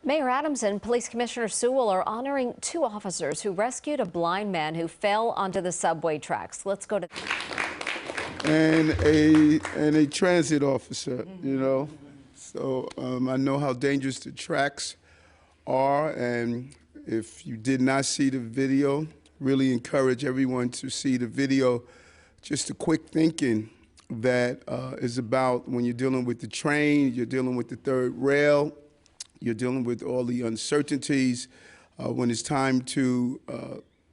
Mayor Adams and Police Commissioner Sewell are honoring two officers who rescued a blind man who fell onto the subway tracks. Let's go to... And a transit officer, you know. So I know how dangerous the tracks are, and if you did not see the video, really encourage everyone to see the video. Just a quick thinking that is about when you're dealing with the train, you're dealing with the third rail, you're dealing with all the uncertainties when it's time to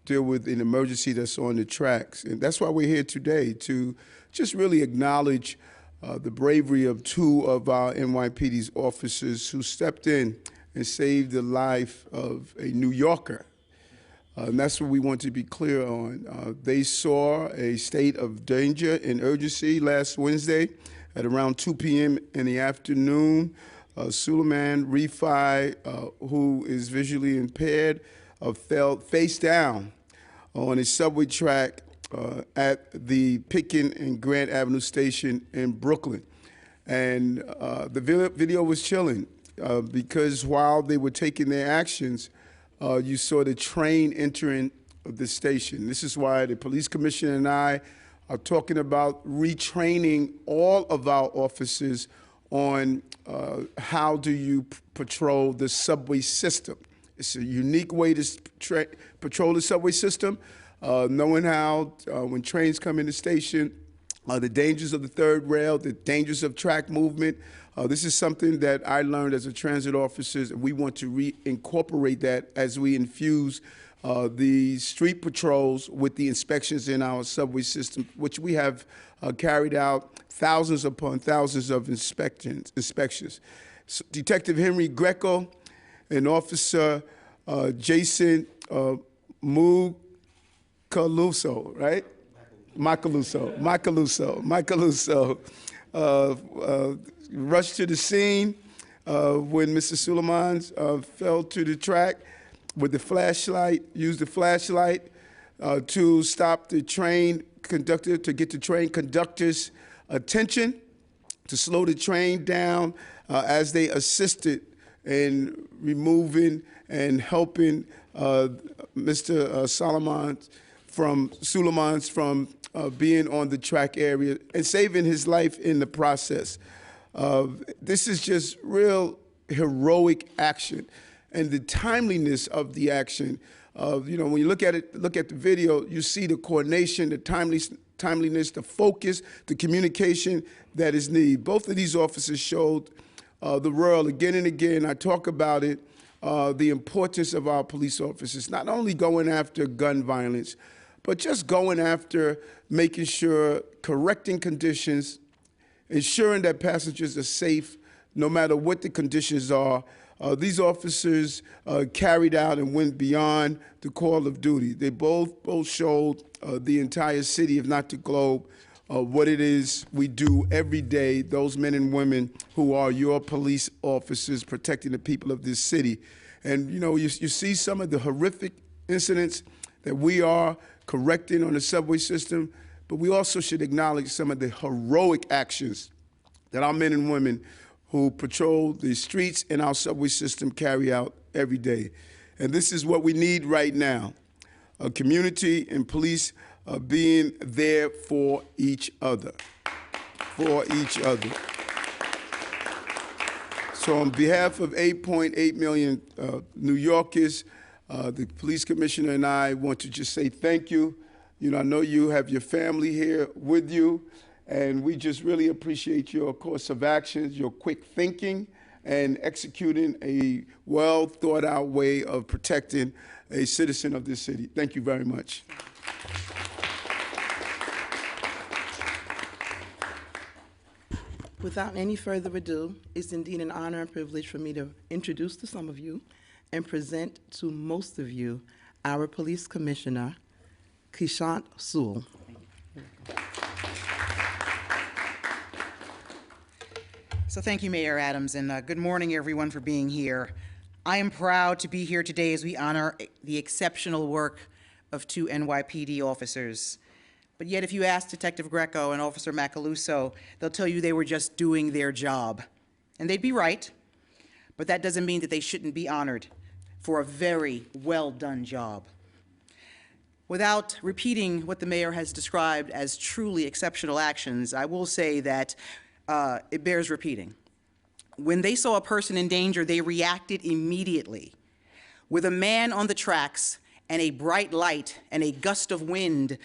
deal with an emergency that's on the tracks. And that's why we're here today, to just really acknowledge the bravery of two of our NYPD's officers who stepped in and saved the life of a New Yorker. And that's what we want to be clear on. They saw a state of danger and urgency last Wednesday at around 2 p.m. in the afternoon. Suleiman Rifai, who is visually impaired, fell face down on a subway track at the Pitkin and Grant Avenue station in Brooklyn. And the video was chilling because while they were taking their actions, you saw the train entering the station. This is why the police commissioner and I are talking about retraining all of our officers on how do you patrol the subway system. It's a unique way to patrol the subway system, knowing how when trains come in the station, the dangers of the third rail, the dangers of track movement. This is something that I learned as a transit officer, and we want to reincorporate that as we infuse the street patrols with the inspections in our subway system, which we have carried out thousands upon thousands of inspections. So Detective Henry Greco and Officer Jason Macaluso, right? Macaluso rushed to the scene when Mr. Suleiman fell to the track with the flashlight, used the flashlight to stop the train conductor, to get the train conductor's attention, to slow the train down as they assisted in removing and helping Mr. Suleiman from being on the track area and saving his life in the process. This is just real heroic action, and the timeliness of the action. You know, when you look at the video, you see the coordination, the timeliness, the focus, the communication that is needed. Both of these officers showed the world again and again. I talk about it, the importance of our police officers, not only going after gun violence, but just going after making sure, correcting conditions, ensuring that passengers are safe no matter what the conditions are. These officers carried out and went beyond the call of duty. They both showed the entire city, if not the globe, what it is we do every day, those men and women who are your police officers protecting the people of this city. And you know, you see some of the horrific incidents that we are correcting on the subway system, but we also should acknowledge some of the heroic actions that our men and women who patrol the streets in our subway system carry out every day. And this is what we need right now, a community and police being there for each other, So on behalf of 8.8 million New Yorkers, the police commissioner and I want to just say thank you. You know, I know you have your family here with you, and we just really appreciate your course of actions, your quick thinking, and executing a well thought out way of protecting a citizen of this city. Thank you very much. Without any further ado, it's indeed an honor and privilege for me to introduce to some of you and present to most of you our police commissioner, Keechant Sewell. So thank you, Mayor Adams, and good morning, everyone, for being here. I am proud to be here today as we honor the exceptional work of two NYPD officers. But yet, if you ask Detective Greco and Officer Macaluso, they'll tell you they were just doing their job. And they'd be right. but that doesn't mean that they shouldn't be honored for a very well-done job. Without repeating what the mayor has described as truly exceptional actions, I will say that it bears repeating. When they saw a person in danger, they reacted immediately. With a man on the tracks and a bright light and a gust of wind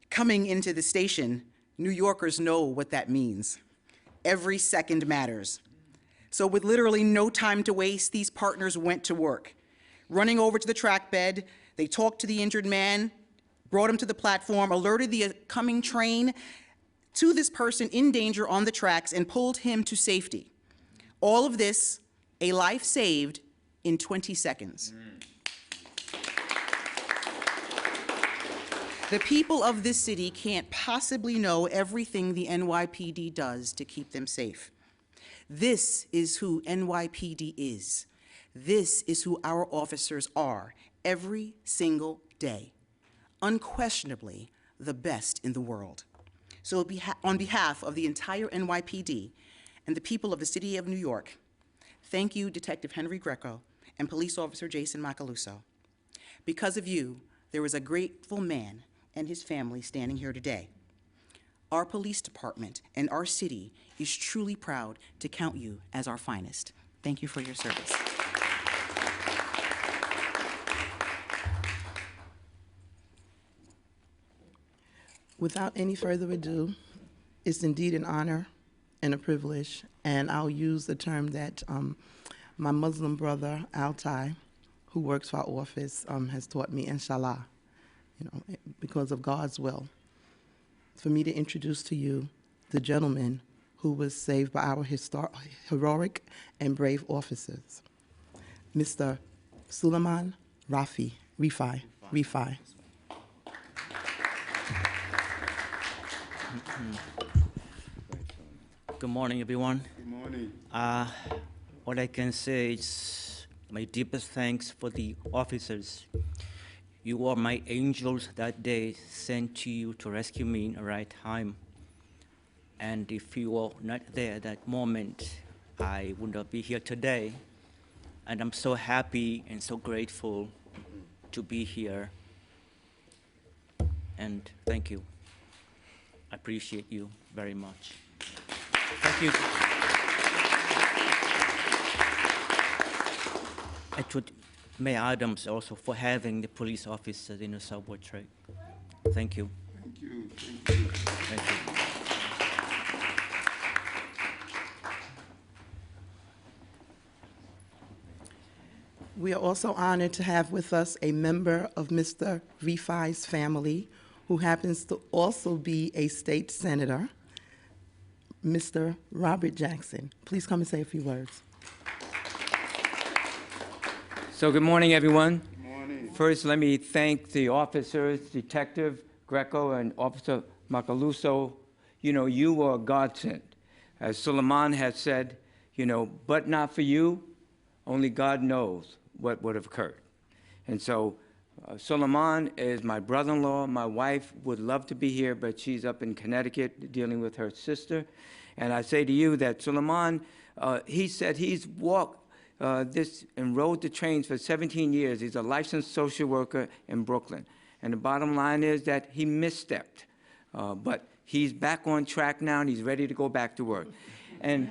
coming into the station, New Yorkers know what that means. Every second matters. So with literally no time to waste, these partners went to work. Running over to the track bed, they talked to the injured man, brought him to the platform, alerted the coming train to this person in danger on the tracks, and pulled him to safety. All of this, a life saved in 20 seconds. The people of this city can't possibly know everything the NYPD does to keep them safe. This is who NYPD is. This is who our officers are every single day. Unquestionably, the best in the world. So on behalf of the entire NYPD and the people of the city of New York, thank you, Detective Henry Greco and Police Officer Jason Macaluso. Because of you, there is a grateful man and his family standing here today. Our police department and our city is truly proud to count you as our finest. Thank you for your service. Without any further ado, it's indeed an honor and a privilege, and I'll use the term that my Muslim brother, Altai, who works for our office, has taught me, inshallah, because of God's will, for me to introduce to you the gentleman who was saved by our heroic and brave officers, Mr. Suleiman Rifai. Good morning, everyone. Good morning. What I can say is my deepest thanks for the officers. You were my angels that day, sent to you to rescue me in the right time. And if you were not there at that moment, I would not be here today. And I'm so happy and so grateful to be here. And thank you. I appreciate you very much. Thank you. Actually, Mayor Adams also for having the police officers in the subway track. Thank you. Thank you. Thank you. Thank you. We are also honored to have with us a member of Mr. Rifai's family, who happens to also be a state senator, Mr. Robert Jackson. Please come and say a few words. So good morning, everyone. Good morning. First, let me thank the officers, Detective Greco and Officer Macaluso. You were a godsend. As Suleiman has said, but not for you, only God knows what would have occurred. And so Suleiman is my brother-in-law. My wife would love to be here, but she's up in Connecticut dealing with her sister. And I say to you that Suleiman, he said he's walked and rode the trains for 17 years. He's a licensed social worker in Brooklyn. And the bottom line is that he misstepped. But he's back on track now, and he's ready to go back to work. And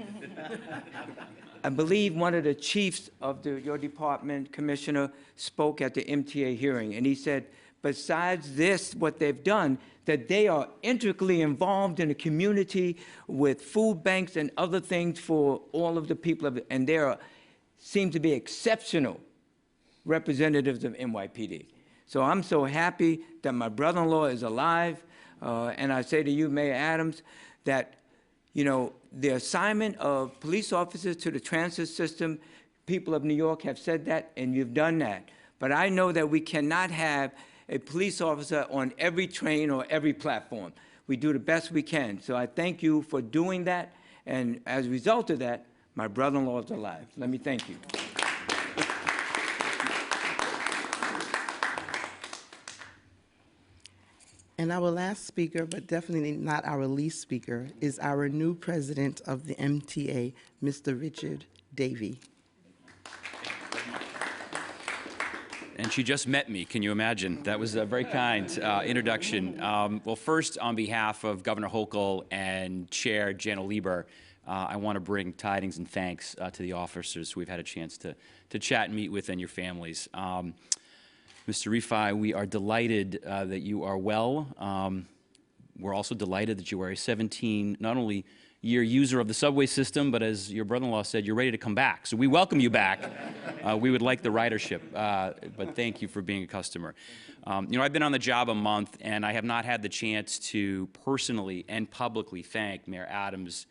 I believe one of the chiefs of your department, Commissioner, spoke at the MTA hearing, and he said, besides this, what they've done, that they are intricately involved in the community with food banks and other things for all of the people of it, and they seem to be exceptional representatives of NYPD. So I'm so happy that my brother-in-law is alive, and I say to you, Mayor Adams, that the assignment of police officers to the transit system, people of New York have said that, and you've done that. But I know that we cannot have a police officer on every train or every platform. We do the best we can. So I thank you for doing that, and as a result of that, my brother-in-law is alive. Let me thank you. And our last speaker, but definitely not our least speaker, is our new president of the MTA, Mr. Richard Davey. And she just met me. Can you imagine? That was a very kind introduction. Well, first, on behalf of Governor Hochul and Chair Jana Lieber, I want to bring tidings and thanks to the officers who we've had a chance to chat and meet with and your families. Mr. Rifai, we are delighted that you are well. We're also delighted that you are a 17, not only year user of the subway system, but as your brother-in-law said, you're ready to come back. So we welcome you back. We would like the ridership, but thank you for being a customer. You know, I've been on the job a month, and I have not had the chance to personally and publicly thank Mayor Adams,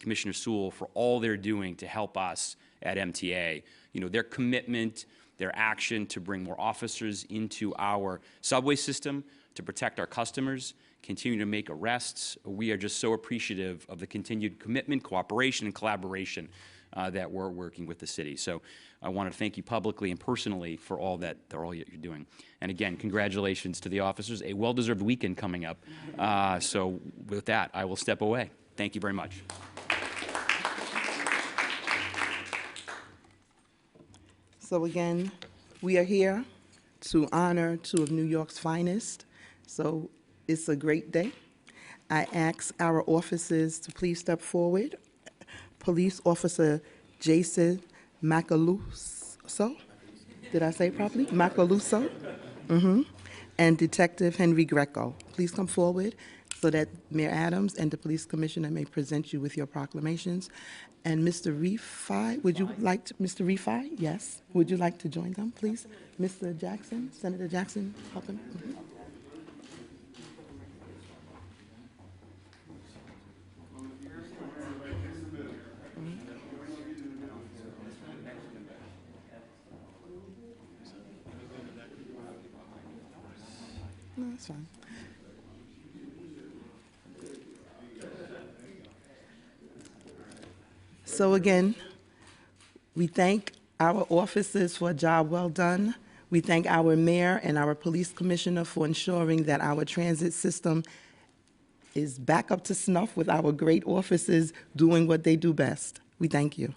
Commissioner Sewell for all they're doing to help us at MTA. You know, their commitment, their action to bring more officers into our subway system, to protect our customers, continue to make arrests. We are just so appreciative of the continued commitment, cooperation, and collaboration that we're working with the city. So I want to thank you publicly and personally for all that you're doing. And again, congratulations to the officers. A well-deserved weekend coming up. So with that, I will step away. Thank you very much. So again, we are here to honor two of New York's finest. So it's a great day. I ask our officers to please step forward. Police Officer Jason Macaluso, did I say it properly? Macaluso, and Detective Henry Greco. Please come forward so that Mayor Adams and the Police Commissioner may present you with your proclamations. And Mr. Rifai, would you like to, Mr. Rifai, yes, would you like to join them, please? Mr. Jackson, Senator Jackson, help him. No, that's fine. So again, we thank our officers for a job well done. We thank our mayor and our police commissioner for ensuring that our transit system is back up to snuff with our great officers doing what they do best. We thank you.